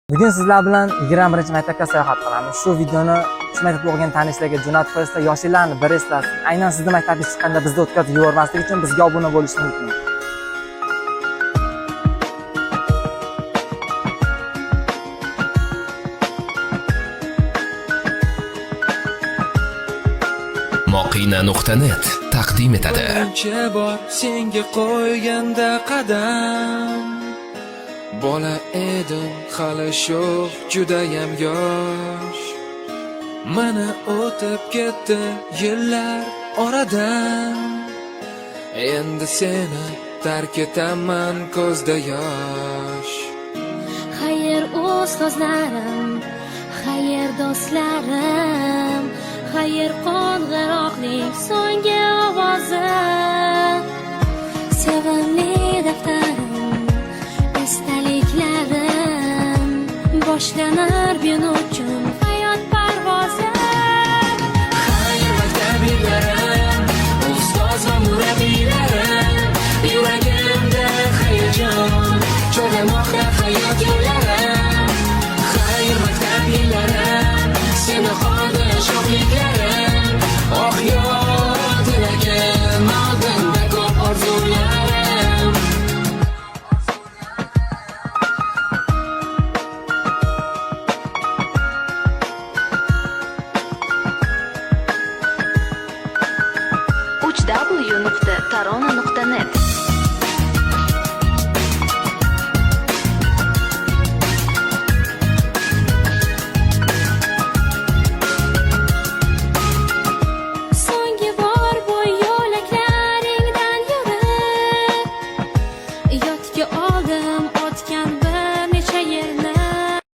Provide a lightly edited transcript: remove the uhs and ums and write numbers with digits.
Bugun sizlar bilan 21-maktabga sayohat qilamiz. Shu videoni shu maktabda o'qigan tanishlarga jo'natib qo'yishsa, yoshlarni bir eslasin. Aynan sizni maktabga chiqqanda bizda o'tkazib yubormaslik uchun bizga obuna bo'lishingiz mumkin. Moqina.net taqdim etadi. Birinchi bor senga qo'yganda qadam, bola edim hali sho'x, judayam yosh. Mana o'tib ketdi yillar oradan, endi seni tark etaman ko'zda yosh. Xayr ustozlarim, xayr do'stlarim, xayr qo'ng'iroqning so'nggi ovozi. Sevimli daftarim, estaliklarim, boshlanar men uchun hayot parvozi. Xayr maktabilarim, ustoz va murabbiylarim, yuragimda hayajon, cho'lamoqda hayot yo'llarim. Xayr maktabilarim, seni qoldi sho'xliklarim, oh yot tilagim, oldinda ko'p orzularim. www.tarona.com